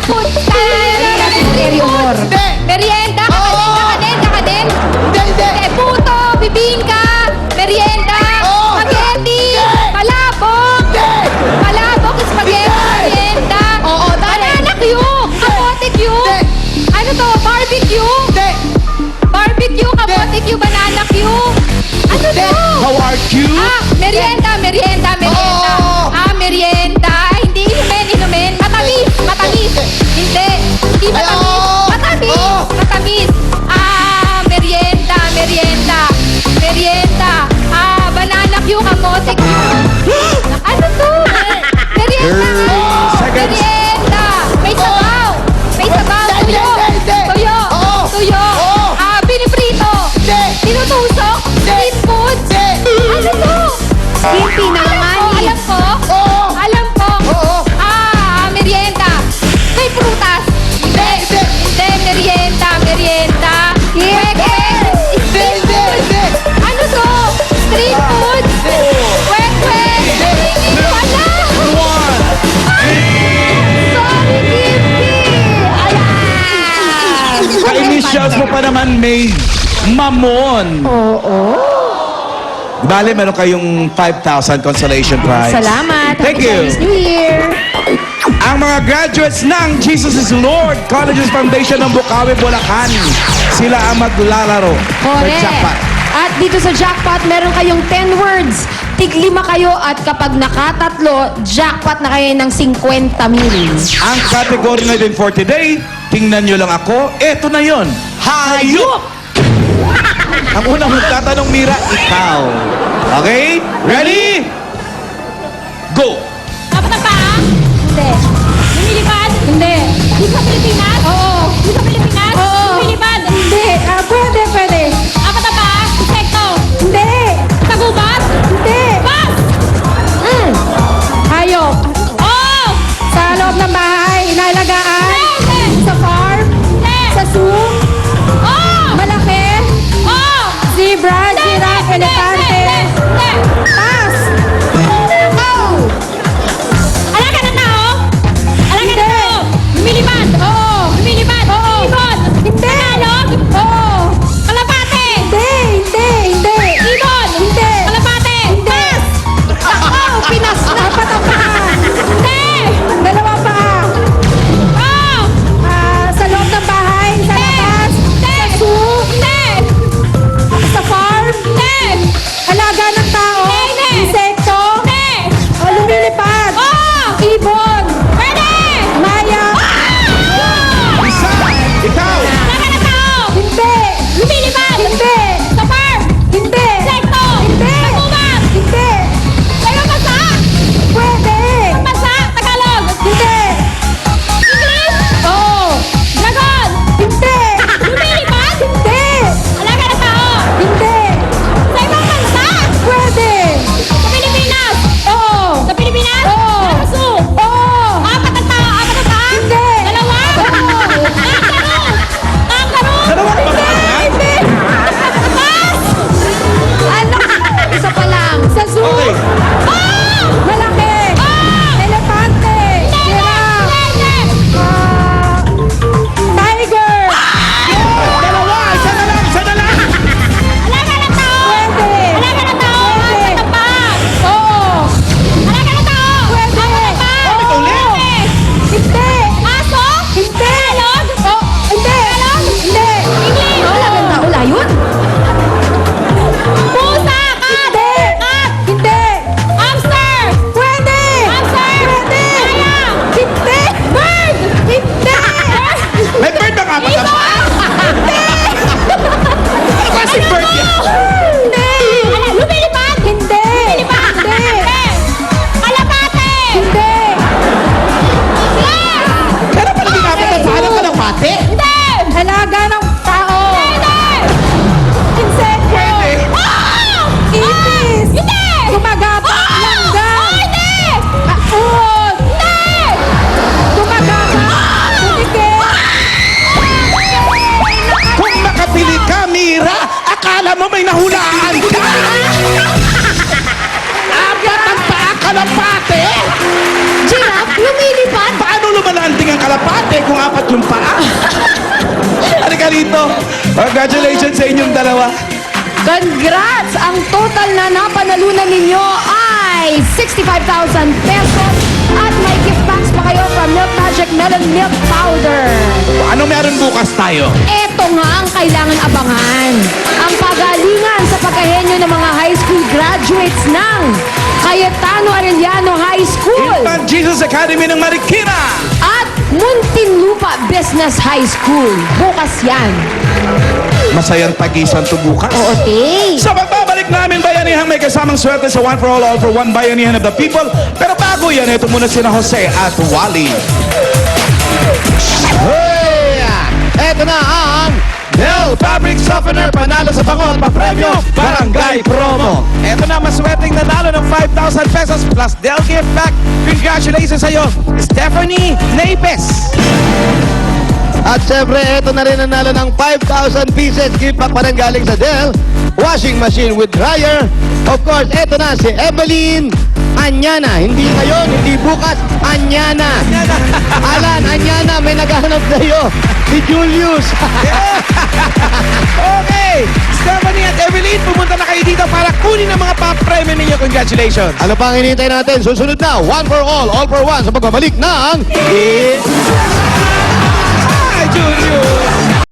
food street food. Merienda, kakanin. Hindi. Puto, bibingka, merienda, spaghetti, palabok. Palabok, spaghetti, merienda. Oo, Banana Q, kamote Q. Ano to? Barbecue? Barbecue, kamote Q, banana Q. Ano to? How are you? Merienda. Oo. Merienda. Hindi inumin. Matamis. Hindi matamis. Oo. Matamis. Merienda. Banana Q, kamote Q. Ano to? Merienda. 30 seconds. Merienda. May sabaw. Hindi. Tuyo. Oo. Piniprito. Hindi. Tinutusok. Street food. Ano to? Skippy naman. Alam ko. Oo. Merienda. May prutas. Hindi. Merienda. Kwek. Hindi. Ano to? Street food. Kwek. Wala. Sorry, Skippy. Ka-initials mo pa naman may Mamon. Oo. Bale, meron kayong 5,000 consolation prize. Salamat. Thank Happy you. Chinese New Year. Ang mga graduates ng Jesus is Lord Colleges Foundation ng Bukawi, Bulacan. Sila ang maglalaro sa Correct. jackpot. At dito sa jackpot, meron kayong 10 words. Tig-5 kayo at kapag nakatatlo, jackpot na kayo ng 50 mil. Ang category na din for today, tingnan nyo lang ako, eto na yon. Hayop! Ang unang magtatanong, Mira, ikaw. Okay? Ready? Go! Dapat na pa? Hindi. Lumilipad? Hindi. Di sa Pilipinas? Oo. Di sa Pilipinas? Oo. Lumilipad? Hindi. Pwede. Dapat na pa? Insekto? Hindi. Tagubat? Hindi. Bas? Hayop? Oo. Sa loob ng bahay, inalagaan? Hindi. Sa farm? Hindi. Sa zoo? Oo. Malaki? Oo. Zebra, giraffe, elefante? Hindi. Pass. Oh. Alaga ng tao? Alaga ng tao? Lumilipad? Oo. Lumilipad? Oo. Ibon? Hindi. Tagalog? Oo. Kalapate? Hindi. Ibon? Hindi. Kalapate? Pass. Pinas na. Apat ang paa. Hindi. Dalawang paa. Oo. Sa loob ng bahay? Sa labas? Sa zoo? Hindi. Sa farm? Hindi. Alaga ng tao? Hindi. Insekto? Hindi. Lumilipad? Oo. Ibon? Pwede. Maya? Isa! Ikaw! Alaga ng tao? Hindi. Lumilipad? Hindi. Sa farm? Hindi. Insekto? Hindi. Tagubat? Hindi. Tayo basa? Pwede. Basa? Tagalog? Hindi. English? Oo. Dragon? Hindi. Lumilipad? Hindi. Alaga ng tao? Hindi. Sa ibang bansa? Pwede. Sa Pilipinas? Oo. Sa Pilipinas? Oo. Sa zoo? Oo. Apat ang tao? Hindi. Dalawa? Oo. Kangaroo? Dalawang paa? Hindi. Pass! Ano? Isa pa lang. Sa zoo? Okay. Oh! Malaki. Oh! Elefante. Giraffe. Tiger. Dalawa! Isa na lang! Alaga ng tao. Pwede. Alaga ng tao. Pwede. Tapat. Oo. Alaga ng tao. Pwede. Tapat. Ulit. Hindi. Aso? Hindi. Talog? Oh. Hindi. Talog? Hindi. English? Wala yun. Pusa. Kat. Kat. Hindi. Hamster. Pwede. Hamster. Pwede. Sayang. Hindi. Bird. Hindi. May bird na nga Ibon. Hindi. Ano kasi bird yan? Hindi. Lumilipad. Hindi. Lumilipad. Hindi. Kalapate. Hindi. Yes. Pero pala di namin na paano ka ng pate? Hindi. Halaga ng tao. Hindi. Insekto. Pwede. Oh! Ipis. Hindi. Gumagapang langga. Hindi. Uod. Hindi. Gumagapang. Tunikit. Kung makapili ka, Mira, akala mo may nahulaan ka! Apat ang paa kalapate! Giraffe, lumilipad. Paano lumalanding ang kalapate? Pantay kong apat yung paa. Halika rito. Congratulations sa inyong dalawa. Congrats! Ang total na napanalunan ninyo ay 65,000 pesos at may gift packs pa kayo from Milk Magic Melon Milk Powder. Ano meron bukas tayo? Ito nga ang kailangan abangan. Ang pagalingan sa pagkahenyo ng mga high school graduates ng Cayetano Arellano High School Infant Jesus Academy ng Marikina. at Muntinlupa Business High School. Bukas yan. Masayang tagisan to bukas. Oo, te. Sa pagbabalik namin, bayanihan may kasamang swerte sa One for All for One Bayanihan of the People. Pero bago yan, ito muna sina Jose at Wally. Hey! Eto na ang Del Fabric Softener, panalo sa pangon, papremyo, barangay promo. Ito na, maswerteng nanalo ng 5,000 pesos plus Del gift pack. Congratulations sa iyo, Stephanie Napes. At syempre, eto na rin ang nalo ng 5,000 pieces gift pack pa rin galing sa Dell washing machine with dryer. Of course, eto na si Evelyn Anyana. Hindi ngayon, hindi bukas, Anyana. Alan, Anyana, may naghahanap na iyo. Si Julius. Okay, Stephanie at Evelyn, pumunta na kayo dito para kunin ang mga papremyo ninyo. Congratulations. Ano pa ang hinihintay natin? Susunod na, One for All for One sa pagbabalik ng Hi, Julius.